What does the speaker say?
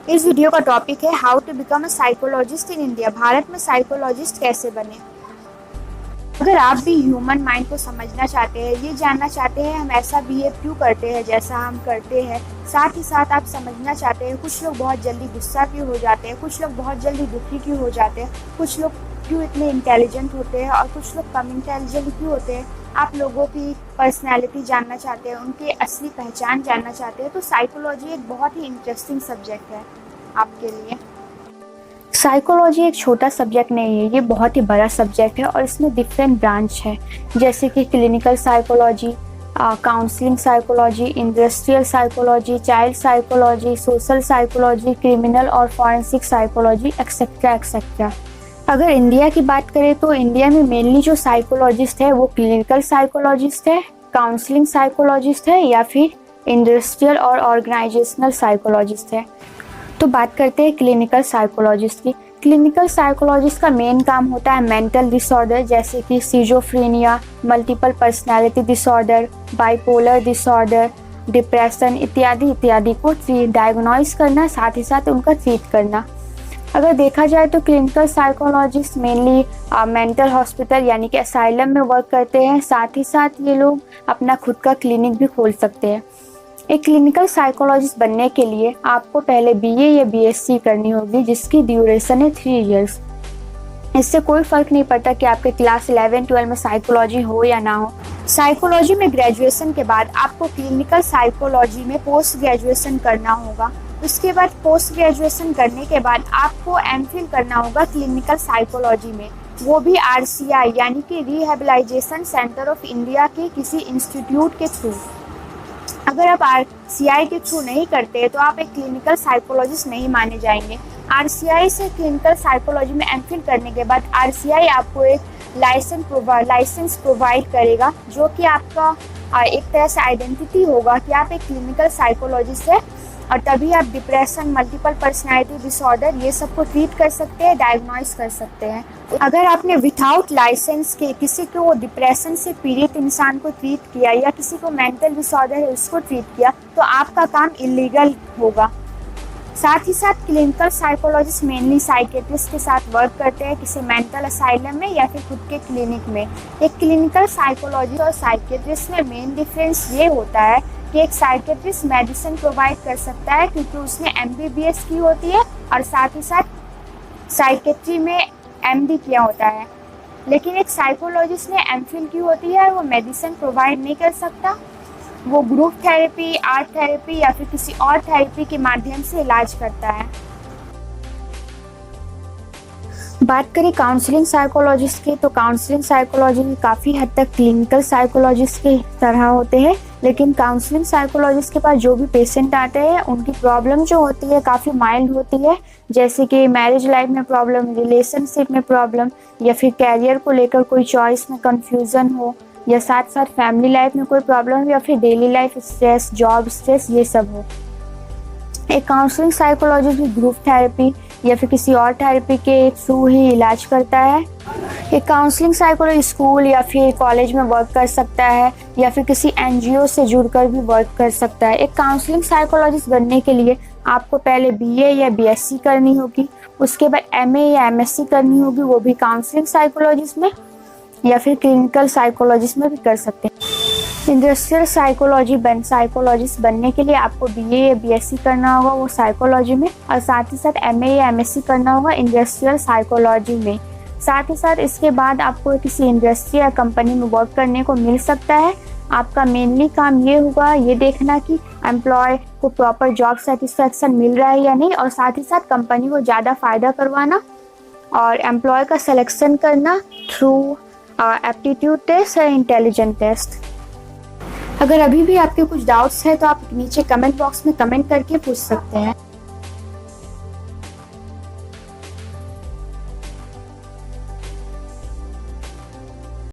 इस वीडियो का टॉपिक है how to become a psychologist in India. Bharat में साइकोलॉजिस्ट कैसे बने। अगर आप भी ह्यूमन माइंड को समझना चाहते हैं, ये जानना चाहते हैं हम ऐसा बिहेव क्यों करते हैं जैसा हम करते हैं, साथ ही साथ आप समझना चाहते हैं कुछ लोग बहुत जल्दी गुस्सा क्यों हो जाते हैं, कुछ लोग बहुत जल्दी दुखी क्यों हो जाते हैं, कुछ लोग क्यों इतने इंटेलिजेंट होते हैं और कुछ लोग कम इंटेलिजेंट क्यों होते हैं, आप लोगों की पर्सनैलिटी जानना चाहते हैं, उनकी असली पहचान जानना चाहते हैं, तो साइकोलॉजी एक बहुत ही इंटरेस्टिंग सब्जेक्ट है आपके लिए। साइकोलॉजी एक छोटा सब्जेक्ट नहीं है, ये बहुत ही बड़ा सब्जेक्ट है और इसमें डिफरेंट ब्रांच है, जैसे कि clinical psychology, counselling psychology, industrial psychology, child psychology, social psychology, criminal और फॉरेंसिक साइकोलॉजी, एक्सेट्रा एक्सेट्रा। अगर इंडिया की बात करें तो इंडिया में मेनली जो साइकोलॉजिस्ट है वो क्लिनिकल साइकोलॉजिस्ट है, काउंसलिंग साइकोलॉजिस्ट है या फिर इंडस्ट्रियल और ऑर्गेनाइजेशनल साइकोलॉजिस्ट है। तो बात करते हैं क्लिनिकल साइकोलॉजिस्ट की। क्लिनिकल साइकोलॉजिस्ट का मेन काम होता है मेंटल डिसऑर्डर जैसे कि schizophrenia, multiple personality disorder, bipolar disorder, depression इत्यादि इत्यादि को डायग्नोज करना, साथ ही साथ उनका ट्रीट करना। अगर देखा जाए तो clinical psychologist mainly mental hospital यानी कि असाइलम में वर्क करते हैं, साथ ही साथ ये लोग अपना खुद का क्लिनिक भी खोल सकते हैं। एक क्लिनिकल साइकोलॉजिस्ट बनने के लिए आपको पहले बीए या बीएससी करनी होगी, जिसकी ड्यूरेशन है 3 इयर्स। इससे कोई फ़र्क नहीं पड़ता कि आपके क्लास 11-12 में साइकोलॉजी हो या ना हो। साइकोलॉजी में ग्रेजुएशन के बाद आपको क्लिनिकल साइकोलॉजी में पोस्ट ग्रेजुएशन करना होगा। उसके बाद पोस्ट ग्रेजुएशन करने के बाद आपको एमफिल करना होगा क्लिनिकल साइकोलॉजी में, वो भी आरसीआई यानी कि रिहेबिलाइजेशन सेंटर ऑफ इंडिया के किसी इंस्टीट्यूट के थ्रू। अगर आप आरसीआई के थ्रू नहीं करते तो आप एक क्लिनिकल साइकोलॉजिस्ट नहीं माने जाएंगे। आरसीआई से क्लिनिकल साइकोलॉजी में एमफिल करने के बाद आरसीआई आपको एक लाइसेंस प्रोवाइड करेगा, जो कि आपका एक तरह से आइडेंटिटी होगा कि आप एक क्लिनिकल साइकोलॉजिस्ट है, और तभी आप डिप्रेशन, मल्टीपल पर्सनैलिटी डिसऑर्डर ये सब को ट्रीट कर सकते हैं, डायग्नोज कर सकते हैं। अगर आपने विदाउट लाइसेंस के किसी को डिप्रेशन से पीड़ित इंसान को ट्रीट किया या किसी को मेंटल डिसऑर्डर है उसको ट्रीट किया, तो आपका काम इलीगल होगा। साथ ही साथ क्लिनिकल साइकोलॉजिस्ट मेनली साइकेट्रिस्ट के साथ वर्क करते हैं, किसी मेंटल असाइलम में या फिर खुद के क्लिनिक में। एक क्लिनिकल साइकोलॉजिस्ट और साइकेट्रिस्ट में मेन डिफरेंस ये होता है कि एक साइकेट्रिस्ट मेडिसिन प्रोवाइड कर सकता है क्योंकि उसने एमबीबीएस की होती है और साथ ही साथ साइकेट्री में एमडी किया होता है, लेकिन एक साइकोलॉजिस्ट ने एमफिल की होती है और वो मेडिसिन प्रोवाइड नहीं कर सकता। वो ग्रुप थेरेपी, आर्ट थेरेपी या फिर किसी और थेरेपी के माध्यम से इलाज करता है। बात करें काउंसलिंग साइकोलॉजिस्ट की, तो काउंसलिंग साइकोलॉजी काफ़ी हद तक क्लिनिकल साइकोलॉजिस्ट की तरह होते हैं, लेकिन काउंसलिंग साइकोलॉजिस्ट के पास जो भी पेशेंट आते हैं उनकी प्रॉब्लम जो होती है काफ़ी माइल्ड होती है, जैसे कि मैरिज लाइफ में प्रॉब्लम, रिलेशनशिप में प्रॉब्लम, या फिर कैरियर को लेकर कोई चॉइस में कन्फ्यूज़न हो, या साथ साथ फैमिली लाइफ में कोई प्रॉब्लम, या फिर daily life stress, job stress, ये सब हो। एक काउंसलिंग साइकोलॉजिस्ट भी ग्रुप थेरेपी या फिर किसी और थेरेपी के थ्रू ही इलाज करता है। एक काउंसलिंग साइकोलॉजिस्ट स्कूल या फिर कॉलेज में वर्क कर सकता है या फिर किसी एनजीओ से जुड़कर भी वर्क कर सकता है। एक काउंसलिंग साइकोलॉजिस्ट बनने के लिए आपको पहले बीए या बीएससी करनी होगी, उसके बाद एमए या एमएससी करनी होगी, वो भी काउंसलिंग साइकोलॉजिस्ट में या फिर क्लिनिकल साइकोलॉजिस्ट में भी कर सकते हैं। इंडस्ट्रियल साइकोलॉजिस्ट बनने के लिए आपको बीए या बीएससी करना होगा वो साइकोलॉजी में, और साथ ही साथ एमए या एमएससी करना होगा इंडस्ट्रियल साइकोलॉजी में। साथ ही साथ इसके बाद आपको किसी इंडस्ट्री या कंपनी में वर्क करने को मिल सकता है। आपका मेनली काम ये होगा ये देखना कि एम्प्लॉय को प्रॉपर जॉब सेटिस्फैक्शन मिल रहा है या नहीं, और साथ ही साथ कंपनी को ज़्यादा फ़ायदा करवाना और एम्प्लॉय का सिलेक्शन करना थ्रू एप्टीट्यूड टेस्ट या इंटेलिजेंट टेस्ट। अगर अभी भी आपके कुछ डाउट्स हैं तो आप नीचे कमेंट बॉक्स में कमेंट करके पूछ सकते हैं।